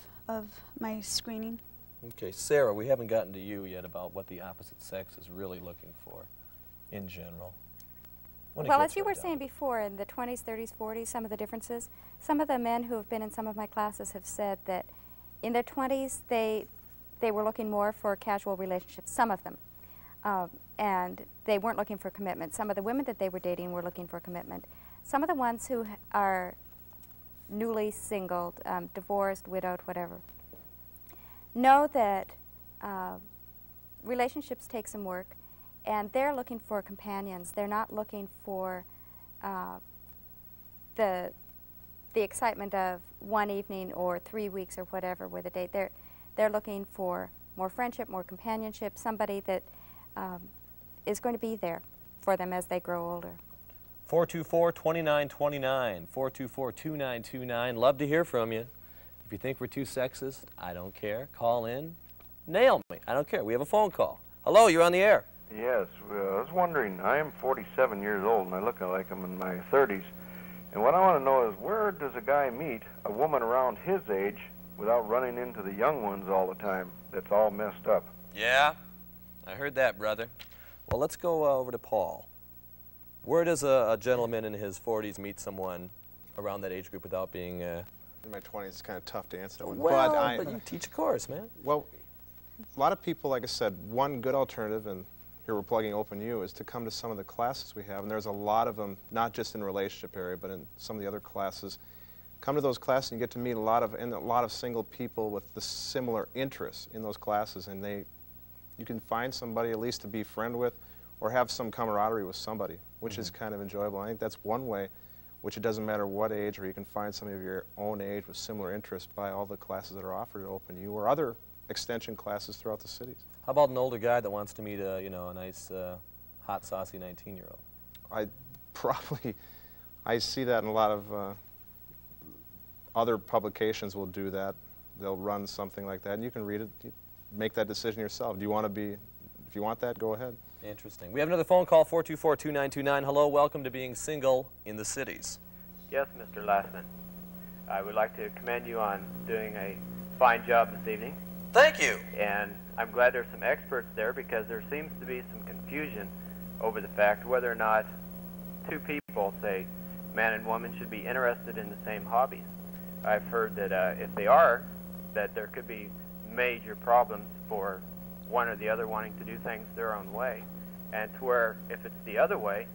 my screening. Okay, Sarah, we haven't gotten to you yet about what the opposite sex is really looking for in general. Well, as you were saying before, in the 20s, 30s, 40s, some of the differences, some of the men who have been in some of my classes have said that in their 20s, they were looking more for casual relationships, some of them, and they weren't looking for commitment. Some of the women that they were dating were looking for commitment. Some of the ones who are newly singled, divorced, widowed, whatever, know that relationships take some work, and they're looking for companions. They're not looking for the excitement of one evening or 3 weeks or whatever with a date. They're looking for more friendship, more companionship, somebody that is going to be there for them as they grow older. 424-2929, 424-2929. Love to hear from you. If you think we're too sexist, I don't care. Call in. Nail me. I don't care. We have a phone call. Hello, you're on the air. Yes, I was wondering, I am 47 years old and I look like I'm in my 30s. And what I want to know is, where does a guy meet a woman around his age without running into the young ones all the time that's all messed up? Yeah, I heard that, brother. Well, let's go over to Paul. Where does a gentleman in his 40s meet someone around that age group without being... In my 20s, it's kind of tough to answer that one. Well, but you teach a course, man. Well, a lot of people, like I said, one good alternative, and here we're plugging Open U, is to come to some of the classes we have, and there's a lot of them, not just in the relationship area, but in some of the other classes. Come to those classes and you get to meet a lot of single people with the similar interests in those classes, and you can find somebody at least to be friend with or have some camaraderie with somebody, which is kind of enjoyable. I think that's one way, which it doesn't matter what age, or you can find somebody of your own age with similar interests by all the classes that are offered at Open U or other extension classes throughout the cities. How about an older guy that wants to meet a, you know, a nice, hot, saucy 19-year-old? I see that in a lot of other publications will do that. They'll run something like that, and you can read it, make that decision yourself. Do you want to be, if you want that, go ahead. Interesting. We have another phone call, 424-2929. Hello, welcome to being single in the cities. Yes, Mr. Lassman. I would like to commend you on doing a fine job this evening. Thank you. And I'm glad there's some experts there, because there seems to be some confusion over the fact whether or not two people, say man and woman, should be interested in the same hobbies. I've heard that if they are, that there could be major problems for one or the other wanting to do things their own way, and to where if it's the other way,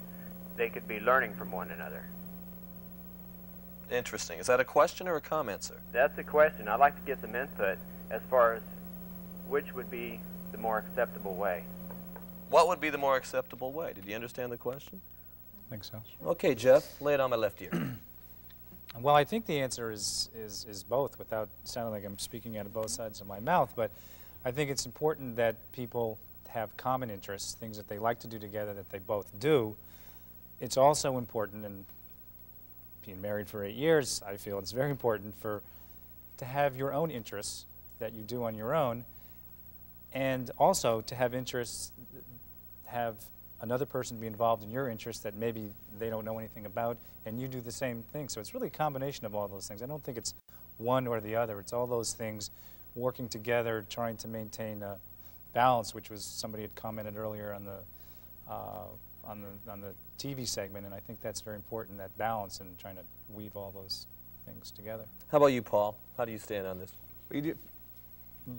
they could be learning from one another. Interesting. Is that a question or a comment, sir? That's a question. I'd like to get some input as far as which would be the more acceptable way. What would be the more acceptable way? Did you understand the question? I think so. Okay, Jeff, lay it on my left ear. Well, I think the answer is both, without sounding like I'm speaking out of both sides of my mouth, but I think it's important that people have common interests, things that they like to do together that they both do. It's also important, and being married for 8 years, I feel it's very important to have your own interests that you do on your own, and also to have interests, have another person be involved in your interests that maybe they don't know anything about, and you do the same thing. So it's really a combination of all those things. I don't think it's one or the other. It's all those things working together, trying to maintain a balance, which was somebody had commented earlier on the TV segment, and I think that's very important, that balance, and trying to weave all those things together. How about you, Paul? How do you stand on this?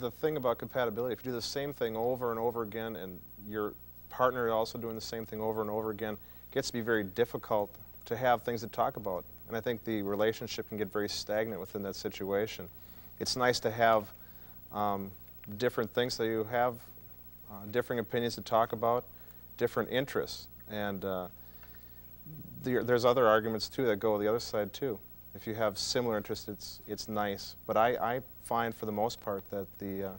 The thing about compatibility, if you do the same thing over and over again and you're partner also doing the same thing over and over again, it gets to be very difficult to have things to talk about. And I think the relationship can get very stagnant within that situation. It's nice to have different things, so you have differing opinions to talk about, different interests. And there's other arguments too that go the other side too. If you have similar interests, it's nice. But I find for the most part that the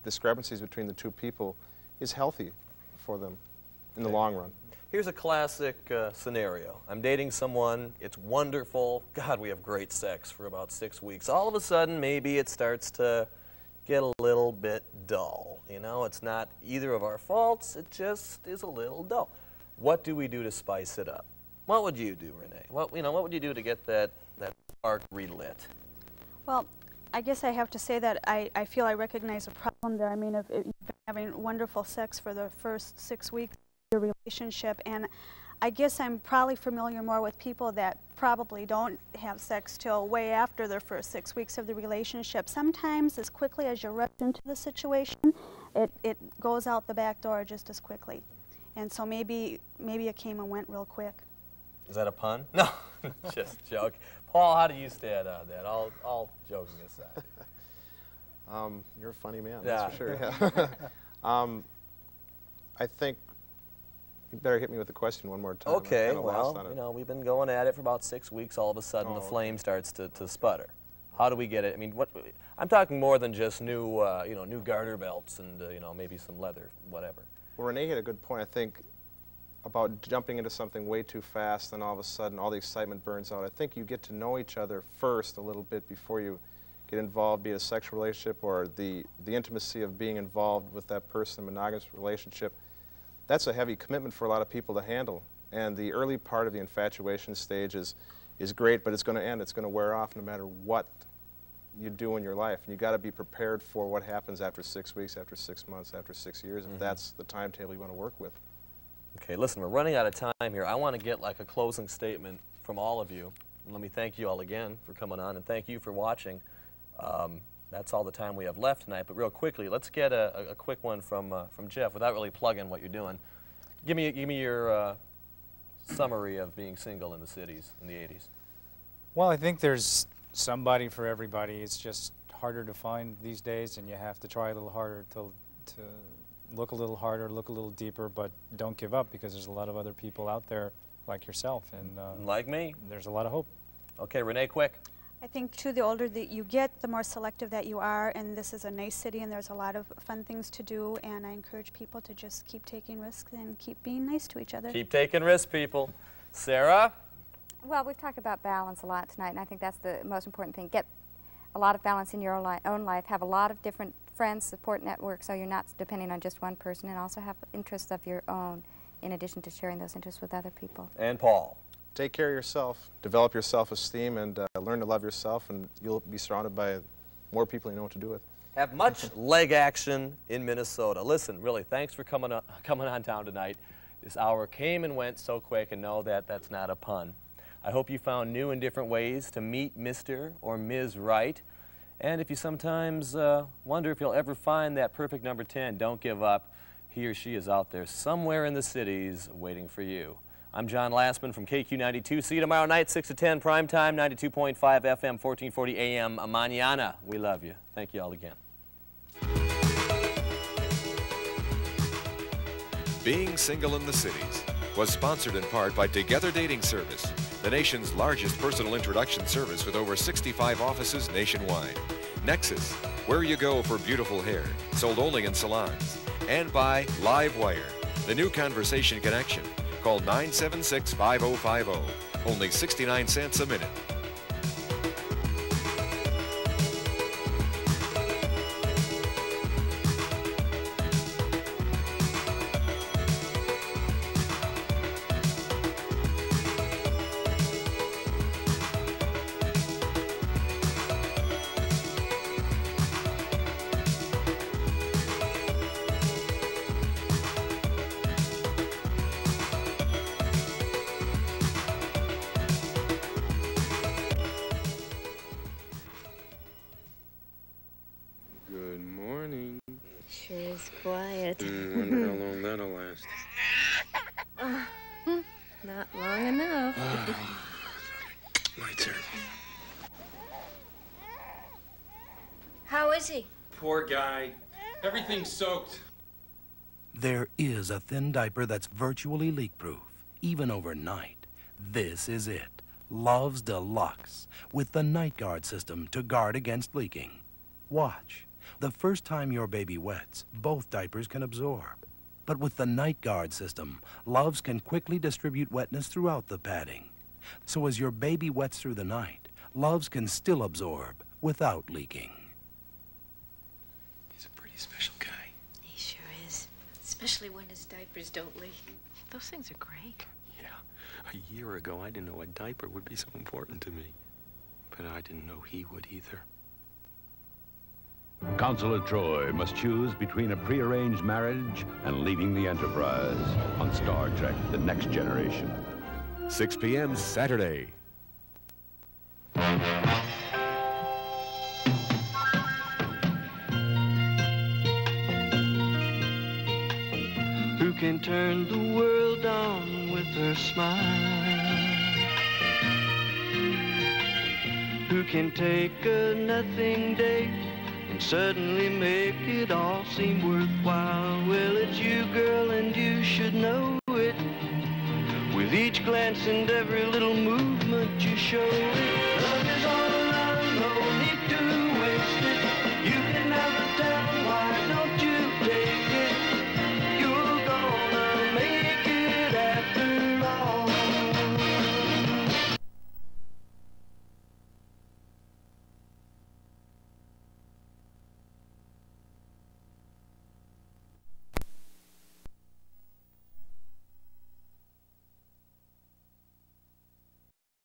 discrepancies between the two people is healthy for them in the long run. Here's a classic scenario. I'm dating someone, it's wonderful, God, we have great sex for about 6 weeks. All of a sudden, maybe it starts to get a little bit dull. You know, it's not either of our faults, it just is a little dull. What do we do to spice it up? What would you do, Renee? What would you do to get that spark relit? Well, I guess I have to say that I feel I recognize a problem there. I mean, if you've been having wonderful sex for the first 6 weeks of your relationship, and I guess I'm probably familiar more with people that probably don't have sex till way after their first 6 weeks of the relationship. Sometimes, as quickly as you rush into the situation, it goes out the back door just as quickly. And so maybe it came and went real quick. Is that a pun? No, just joke. Paul, how do you stand on that? All joking aside. You're a funny man, Yeah. that's for sure. Yeah. I think you better hit me with the question one more time. Okay, I'm kinda lost well, on it. you know, we've been going at it for about 6 weeks. All of a sudden, the flame starts to sputter. How do we get it? I mean, I'm talking more than just new garter belts and maybe some leather, whatever. Well, Renee had a good point, I think, about jumping into something way too fast, and all of a sudden all the excitement burns out. I think you get to know each other first a little bit before you get involved, be it a sexual relationship or the intimacy of being involved with that person, a monogamous relationship. That's a heavy commitment for a lot of people to handle. And the early part of the infatuation stage is great, but it's going to end. It's going to wear off no matter what you do in your life. And you got to be prepared for what happens after 6 weeks, after 6 months, after 6 years, if that's the timetable you want to work with. Okay, listen, we're running out of time here. I want to get like a closing statement from all of you. And let me thank you all again for coming on, and thank you for watching. That's all the time we have left tonight, but real quickly, let's get a quick one from Jeff without really plugging what you're doing. Give me your summary of being single in the cities in the 80s. Well, I think there's somebody for everybody. It's just harder to find these days, and you have to try a little harder to look a little harder, look a little deeper, but don't give up, because there's a lot of other people out there like yourself. And like me. There's a lot of hope. Okay, Renee, quick. I think, too, the older that you get, the more selective that you are, and this is a nice city, and there's a lot of fun things to do, and I encourage people to just keep taking risks and keep being nice to each other. Keep taking risks, people. Sarah? Well, we've talked about balance a lot tonight, and I think that's the most important thing. Get a lot of balance in your own life. Have a lot of different friends, support networks, so you're not depending on just one person, and also have interests of your own in addition to sharing those interests with other people. And Paul? Take care of yourself, develop your self-esteem, and learn to love yourself, and you'll be surrounded by more people you know what to do with. Have much leg action in Minnesota. Listen, really, thanks for coming on down tonight. This hour came and went so quick, and know that that's not a pun. I hope you found new and different ways to meet Mr. or Ms. Right. And if you sometimes wonder if you'll ever find that perfect number 10, don't give up. He or she is out there somewhere in the cities waiting for you. I'm John Lassman from KQ92. See you tomorrow night, 6 to 10, prime time, 92.5 FM, 1440 AM. Mañana. We love you. Thank you all again. Being Single in the Cities was sponsored in part by Together Dating Service, the nation's largest personal introduction service with over 65 offices nationwide. Nexus, where you go for beautiful hair, sold only in salons. And by Livewire, the new conversation connection. Call 976-5050. Only 69 cents a minute. Nice, quiet. Wonder how long that'll last. Not long enough. My turn. How is he? Poor guy. Everything's soaked. There is a thin diaper that's virtually leak-proof, even overnight. This is it. Love's Deluxe, with the Night Guard system to guard against leaking. Watch. The first time your baby wets, both diapers can absorb. But with the Night Guard system, Love's can quickly distribute wetness throughout the padding. So as your baby wets through the night, Love's can still absorb without leaking. He's a pretty special guy. He sure is. Especially when his diapers don't leak. Those things are great. Yeah. A year ago, I didn't know a diaper would be so important to me. But I didn't know he would either. Consulate Troy must choose between a prearranged marriage and leaving the Enterprise on Star Trek: The Next Generation. 6 p.m. Saturday. Who can turn the world on with her smile? Who can take a nothing day and suddenly make it all seem worthwhile? Well, it's you, girl, and you should know it. With each glance and every little movement you show it.